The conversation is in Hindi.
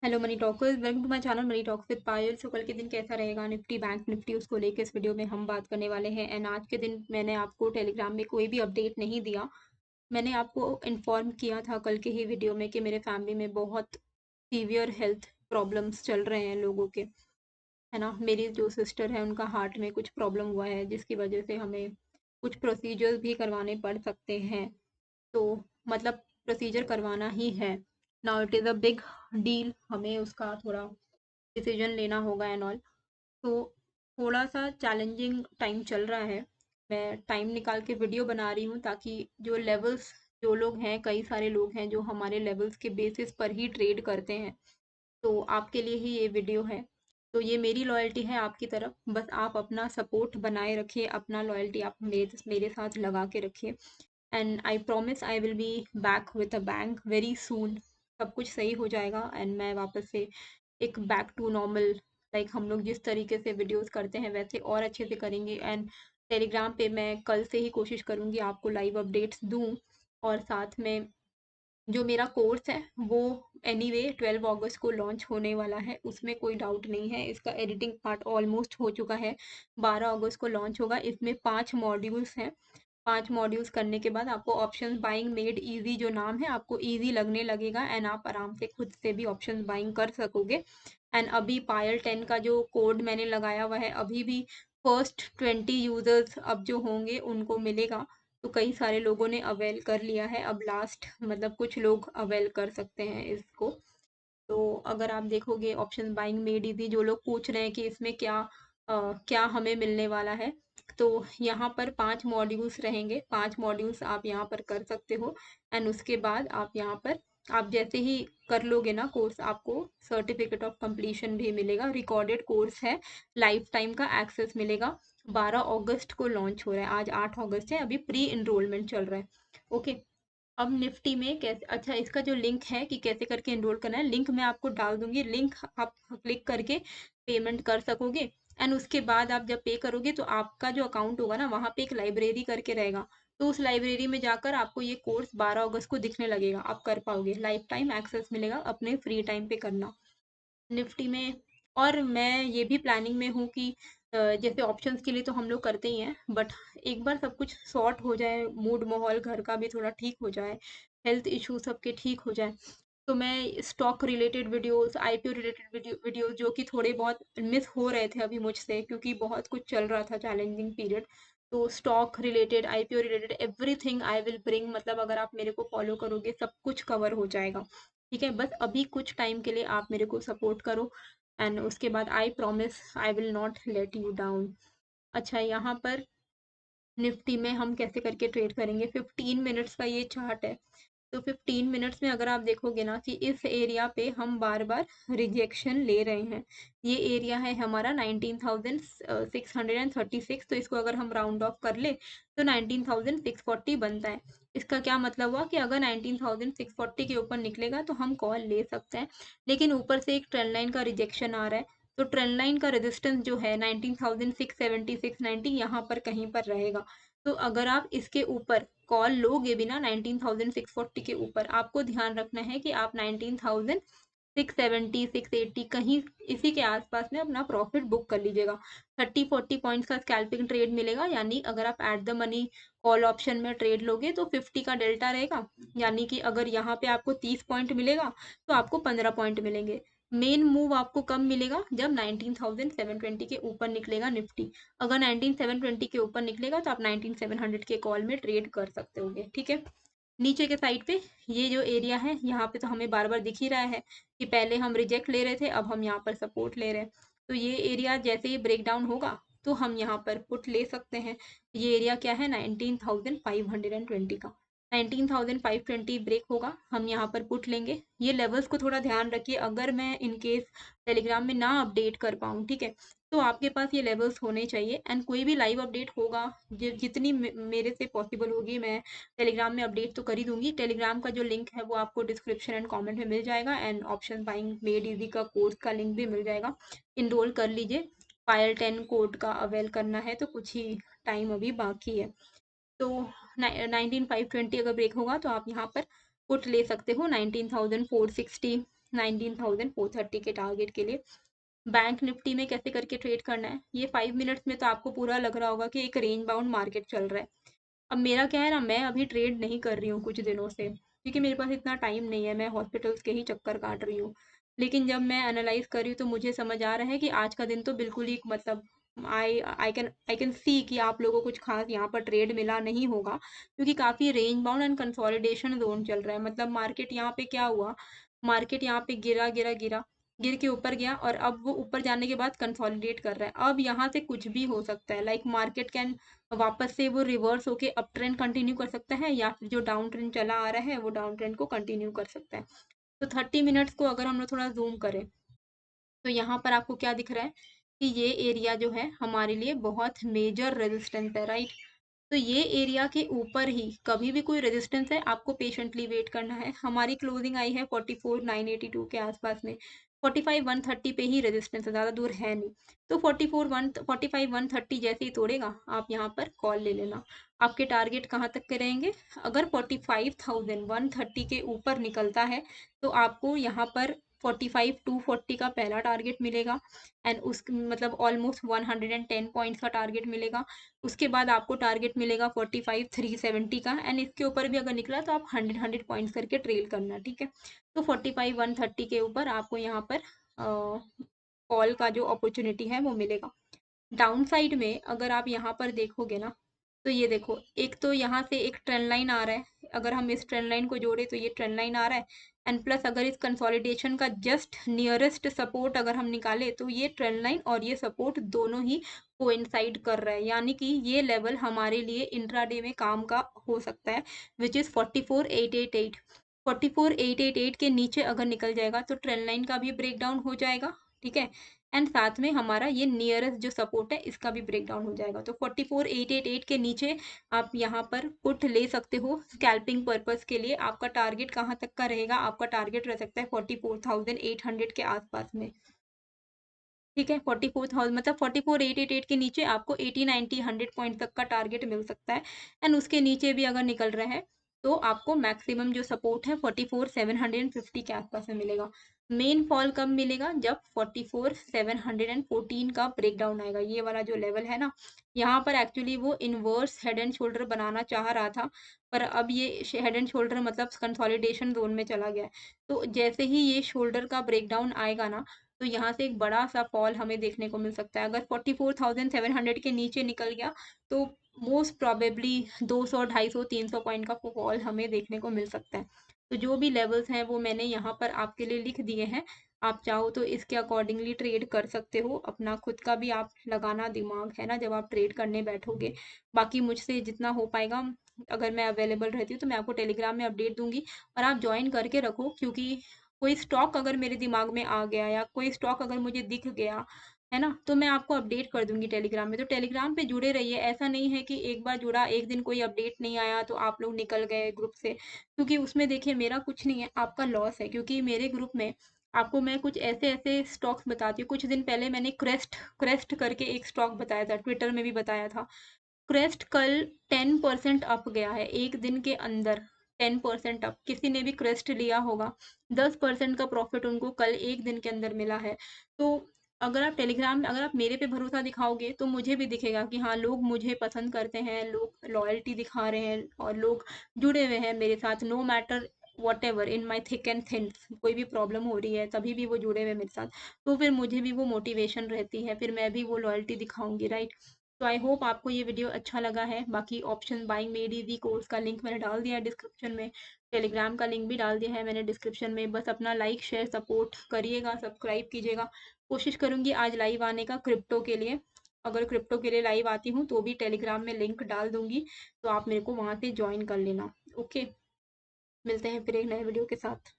Hello money talkers, welcome to my channel money talks with Payal. So कल के दिन कैसा रहेगा निफ्टी बैंक निफ्टी, उसको लेके इस वीडियो में हम बात करने वाले हैं। एंड आज के दिन मैंने आपको टेलीग्राम में कोई भी अपडेट नहीं दिया। मैंने आपको इन्फॉर्म किया था कल के ही वीडियो में कि मेरे फैमिली में बहुत सीवियर हेल्थ प्रॉब्लम्स चल रहे हैं लोगों के, है ना। मेरी जो सिस्टर है उनका हार्ट में कुछ प्रॉब्लम हुआ है, जिसकी वजह से हमें कुछ प्रोसीजर्स भी करवाने पड़ सकते हैं। तो मतलब प्रोसीजर करवाना ही है। Now it is a big deal, हमें उसका थोड़ा डिसीजन लेना होगा एंड ऑल। तो थोड़ा सा चैलेंजिंग टाइम चल रहा है। मैं टाइम निकाल के वीडियो बना रही हूँ ताकि जो लेवल्स, जो लोग हैं, कई सारे लोग हैं जो हमारे लेवल्स के बेसिस पर ही ट्रेड करते हैं, तो आपके लिए ही ये वीडियो है। तो ये मेरी लॉयल्टी है आपकी तरफ, बस आप अपना सपोर्ट बनाए रखिए, अपना लॉयल्टी आप मेरे साथ लगा के रखिए। And I promise I will be back with a bank very soon. सब कुछ सही हो जाएगा एंड मैं वापस से एक बैक टू नॉर्मल, लाइक हम लोग जिस तरीके से वीडियोस करते हैं वैसे और अच्छे से करेंगे। एंड टेलीग्राम पे मैं कल से ही कोशिश करूँगी आपको लाइव अपडेट्स दूँ। और साथ में जो मेरा कोर्स है वो एनीवे 12 अगस्त को लॉन्च होने वाला है, उसमें कोई डाउट नहीं है। इसका एडिटिंग पार्ट ऑलमोस्ट हो चुका है। 12 अगस्त को लॉन्च होगा। इसमें 5 मॉड्यूल्स हैं। 5 मॉड्यूल्स करने के बाद आपको ऑप्शंस बाइंग मेड इजी जो नाम है, आपको इजी लगने लगेगा एंड आप आराम से खुद से भी ऑप्शंस बाइंग कर सकोगे। एंड अभी पायल 10 का जो कोड मैंने लगाया हुआ है, अभी भी फर्स्ट 20 यूजर्स अब जो होंगे उनको मिलेगा। तो कई सारे लोगों ने अवेल कर लिया है, अब लास्ट मतलब कुछ लोग अवेल कर सकते हैं इसको। तो अगर आप देखोगे ऑप्शन बाइंग मेड इजी, जो लोग पूछ रहे हैं कि इसमें क्या हमें मिलने वाला है, तो यहाँ पर 5 मॉड्यूल्स रहेंगे। 5 मॉड्यूल्स आप यहाँ पर कर सकते हो। एंड उसके बाद आप यहाँ पर, आप जैसे ही कर लोगे ना कोर्स, आपको सर्टिफिकेट ऑफ कंप्लीशन भी मिलेगा। रिकॉर्डेड कोर्स है, लाइफ टाइम का एक्सेस मिलेगा। 12 अगस्त को लॉन्च हो रहा है, आज 8 अगस्त है, अभी प्री इनरोलमेंट चल रहा है। ओके। अब निफ्टी में कैसे, अच्छा इसका जो लिंक है कि कैसे करके एनरोल करना है, लिंक मैं आपको डाल दूंगी। लिंक आप क्लिक करके पेमेंट कर सकोगे। एंड उसके बाद आप जब पे करोगे तो आपका जो अकाउंट होगा ना, वहाँ पे एक लाइब्रेरी करके रहेगा। तो उस लाइब्रेरी में जाकर आपको ये कोर्स 12 अगस्त को दिखने लगेगा, आप कर पाओगे। लाइफ टाइम एक्सेस मिलेगा, अपने फ्री टाइम पे करना निफ्टी में। और मैं ये भी प्लानिंग में हूँ कि जैसे ऑप्शंस के लिए तो हम लोग करते ही हैं, बट एक बार सब कुछ सॉर्ट हो जाए, मूड माहौल घर का भी थोड़ा ठीक हो जाए, हेल्थ इशू सबके ठीक हो जाए, तो मैं stock related videos, IPO related videos जो कि थोड़े बहुत मिस हो रहे थे अभी मुझसे, क्योंकि बहुत कुछ चल रहा था, चैलेंजिंग पीरियड। तो stock related, IPO related, everything I will bring. मतलब अगर आप मेरे को फॉलो करोगे सब कुछ कवर हो जाएगा। ठीक है, बस अभी कुछ टाइम के लिए आप मेरे को सपोर्ट करो एंड उसके बाद I promise I will not let you down. अच्छा, यहाँ पर निफ्टी में हम कैसे करके ट्रेड करेंगे, 15 मिनट्स का ये चार्ट है। तो 15 मिनट्स में अगर आप देखोगे ना कि इस एरिया पे हम बार बार रिजेक्शन ले रहे हैं। ये एरिया है हमारा 19,636, तो इसको अगर हम राउंड ऑफ कर ले तो 19,640 बनता है। इसका क्या मतलब हुआ कि अगर 19,640 के ऊपर निकलेगा तो हम कॉल ले सकते हैं। लेकिन ऊपर से एक ट्रेंड लाइन का रिजेक्शन आ रहा है, तो ट्रेंड लाइन का रेजिस्टेंस जो है 19,670 690 यहाँ पर कहीं पर रहेगा। तो अगर आप इसके ऊपर कॉल लोगे बिना 19,640 के ऊपर, आपको ध्यान रखना है कि आप 19,670 680 कहीं इसी के आसपास में अपना प्रॉफिट बुक कर लीजिएगा। 30-40 पॉइंट्स का स्कैल्पिंग ट्रेड मिलेगा, यानी अगर आप at the money call option में ट्रेड लोगे तो 50 का डेल्टा रहेगा। यानी कि अगर यहाँ पे आपको 30 पॉइंट मिलेगा तो आपको 15 पॉइंट मिलेंगे। मेन मूव आपको कब मिलेगा, जब 19,720 के ऊपर निकलेगा निफ्टी। अगर 19,720 के ऊपर निकलेगा तो आप 19,700 के कॉल में ट्रेड कर सकते होगे। ठीक है, नीचे के साइड पे ये जो एरिया है, यहाँ पे तो हमें बार बार दिख ही रहा है कि पहले हम रिजेक्ट ले रहे थे, अब हम यहाँ पर सपोर्ट ले रहे हैं। तो ये एरिया जैसे ही ब्रेक डाउन होगा तो हम यहाँ पर पुट ले सकते हैं। ये एरिया क्या है, 19,520 का। 19,520 ब्रेक होगा, हम यहाँ पर पुट लेंगे। ये लेवल्स को थोड़ा ध्यान रखिए, अगर मैं इनकेस टेलीग्राम में ना अपडेट कर पाऊँ, ठीक है, तो आपके पास ये लेवल्स होने चाहिए। एंड कोई भी लाइव अपडेट होगा, जितनी मेरे से पॉसिबल होगी, मैं टेलीग्राम में अपडेट तो कर ही दूंगी। टेलीग्राम का जो लिंक है वो आपको डिस्क्रिप्शन एंड कमेंट में मिल जाएगा। And option buying made easy का कोर्स का लिंक भी मिल जाएगा, इनरोल कर लीजिए। पायल 10 कोड का अवेल करना है तो कुछ ही टाइम अभी बाकी है। तो 19,520 अगर ब्रेक होगा तो आप यहाँ पर पुट ले सकते हो 19,460, 19,430 के टारगेट के लिए। बैंक निफ्टी में कैसे करके ट्रेड करना है, ये 5 मिनट्स में तो आपको पूरा लग रहा होगा कि एक रेंज बाउंड मार्केट चल रहा है। अब मेरा क्या है ना, मैं अभी ट्रेड नहीं कर रही हूँ कुछ दिनों से, क्योंकि मेरे पास इतना टाइम नहीं है, मैं हॉस्पिटल्स के ही चक्कर काट रही हूँ। लेकिन जब मैं एनालाइज कर रही हूँ तो मुझे समझ आ रहा है कि आज का दिन तो बिल्कुल ही मतलब आई कैन सी कि आप लोगों को कुछ खास यहाँ पर ट्रेड मिला नहीं होगा, क्योंकि काफी range bound and consolidation zone चल रहा है। मतलब मार्केट यहाँ पे क्या हुआ, मार्केट यहाँ पे गिरा गिरा गिरा, गिर के ऊपर गया और अब वो ऊपर जाने के बाद कंसोलिडेट कर रहा है। अब यहाँ से कुछ भी हो सकता है, लाइक मार्केट कैन वापस से वो रिवर्स होके अप ट्रेंड कंटिन्यू कर सकता है, या फिर जो डाउन ट्रेंड चला आ रहा है वो डाउन ट्रेंड को कंटिन्यू कर सकता है। तो 30 मिनट्स को अगर हम लोग थोड़ा जूम करें तो यहाँ पर आपको क्या दिख रहा है कि ये एरिया जो है हमारे लिए बहुत मेजर रेजिस्टेंस है, राइट। तो ये एरिया के ऊपर ही कभी भी कोई रेजिस्टेंस है, आपको पेशेंटली वेट करना है। हमारी क्लोजिंग आई है 44,982 के आसपास में, 45,130 पे ही रेजिस्टेंस है, ज़्यादा दूर है नहीं। तो 45,130 जैसे ही तोड़ेगा आप यहाँ पर कॉल ले लेना। आपके टारगेट कहाँ तक के रहेंगे, अगर 45,130 के ऊपर निकलता है तो आपको यहाँ पर 45,240 का पहला टारगेट मिलेगा, एंड उस मतलब ऑलमोस्ट 110 पॉइंट्स का टारगेट मिलेगा। उसके बाद आपको टारगेट मिलेगा 45,370 का, एंड इसके ऊपर भी अगर निकला तो आप 100 पॉइंट्स करके ट्रेल करना, ठीक है। तो 45,130 के ऊपर आपको यहाँ पर कॉल का जो अपॉर्चुनिटी है वो मिलेगा। डाउन साइड में अगर आप यहाँ पर देखोगे ना, तो ये देखो, एक तो यहाँ से एक ट्रेंड लाइन आ रहा है, अगर हम इस ट्रेंड लाइन को जोड़े तो ये ट्रेंड लाइन आ रहा है, एंड प्लस अगर इस कंसोलिडेशन का जस्ट नियरेस्ट सपोर्ट अगर हम निकाले तो ये ट्रेंड लाइन और ये सपोर्ट दोनों ही कोइंसाइड कर रहा है, यानी कि ये लेवल हमारे लिए इंट्राडे में काम का हो सकता है, विच इज 44,888। 44,888 के नीचे अगर निकल जाएगा तो ट्रेंड लाइन का भी ब्रेक डाउन हो जाएगा, ठीक है। एंड साथ में हमारा ये नियरेस्ट जो सपोर्ट है इसका भी ब्रेक डाउन हो जाएगा। तो 44,888 के नीचे आप यहाँ पर पुट ले सकते हो स्कैल्पिंग पर्पस के लिए। आपका टारगेट कहाँ तक का रहेगा, आपका टारगेट रह सकता है 44,800 के आसपास में, ठीक है। 44,000 मतलब 44,888 के नीचे आपको 80 90 100 पॉइंट तक का टारगेट मिल सकता है, एंड उसके नीचे भी अगर निकल रहा है तो आपको मैक्सिमम जो सपोर्ट है 44,750 के आसपास में मिलेगा। मेन फॉल कब मिलेगा, जब 44,714 का ब्रेक डाउन आएगा। ये वाला जो लेवल है ना, यहाँ पर एक्चुअली वो इनवर्स हेड एंड शोल्डर बनाना चाह रहा था, पर अब ये हेड एंड शोल्डर मतलब कंसोलिडेशन जोन में चला गया है। तो जैसे ही ये शोल्डर का ब्रेक डाउन आएगा ना, तो यहाँ से एक बड़ा सा फॉल हमें देखने को मिल सकता है। अगर 44,700 के नीचे निकल गया तो मोस्ट प्रोबेबली 200 250 300 पॉइंट का फॉल हमें देखने को मिल सकता है। तो जो भी लेवल्स हैं वो मैंने यहाँ पर आपके लिए लिख दिए हैं, आप चाहो तो इसके अकॉर्डिंगली ट्रेड कर सकते हो। अपना खुद का भी आप लगाना दिमाग है ना जब आप ट्रेड करने बैठोगे। बाकी मुझसे जितना हो पाएगा, अगर मैं अवेलेबल रहती हूँ तो मैं आपको टेलीग्राम में अपडेट दूंगी, और आप ज्वाइन करके रखो, क्योंकि कोई स्टॉक अगर मेरे दिमाग में आ गया या कोई स्टॉक अगर मुझे दिख गया है ना, तो मैं आपको अपडेट कर दूंगी टेलीग्राम में। तो टेलीग्राम पे जुड़े रहिए, ऐसा नहीं है कि एक बार जुड़ा एक दिन कोई अपडेट नहीं आया तो आप लोग निकल गए ग्रुप से, क्योंकि उसमें देखिए मेरा कुछ नहीं है, आपका लॉस है। क्योंकि मेरे ग्रुप में आपको मैं कुछ ऐसे ऐसे स्टॉक्स बताती हूँ। कुछ दिन पहले मैंने क्रेस्ट क्रेस्ट करके एक स्टॉक बताया था, ट्विटर में भी बताया था। क्रेस्ट कल 10% अप गया है एक दिन के अंदर, 10% अप। किसी ने भी क्रेस्ट लिया होगा, 10% का प्रॉफिट उनको कल एक दिन के अंदर मिला है। तो अगर आप टेलीग्राम में, अगर आप मेरे पे भरोसा दिखाओगे तो मुझे भी दिखेगा कि हाँ, लोग मुझे पसंद करते हैं, लोग लॉयल्टी दिखा रहे हैं और लोग जुड़े हुए हैं मेरे साथ, no matter whatever in my thick and thin. कोई भी प्रॉब्लम हो रही है तभी भी वो जुड़े हुए हैं मेरे साथ, तो फिर मुझे भी वो मोटिवेशन रहती है, फिर मैं भी वो लॉयल्टी दिखाऊंगी, राइट। तो आई होप आपको ये वीडियो अच्छा लगा है। बाकी option buying made easy course का लिंक मैंने डाल दिया है डिस्क्रिप्शन में, टेलीग्राम का लिंक भी डाल दिया है मैंने डिस्क्रिप्शन में। बस अपना लाइक शेयर सपोर्ट करिएगा, सब्सक्राइब कीजिएगा। कोशिश करूंगी आज लाइव आने का क्रिप्टो के लिए। अगर क्रिप्टो के लिए लाइव आती हूँ तो भी टेलीग्राम में लिंक डाल दूंगी, तो आप मेरे को वहाँ से ज्वाइन कर लेना। ओके, मिलते हैं फिर एक नए वीडियो के साथ।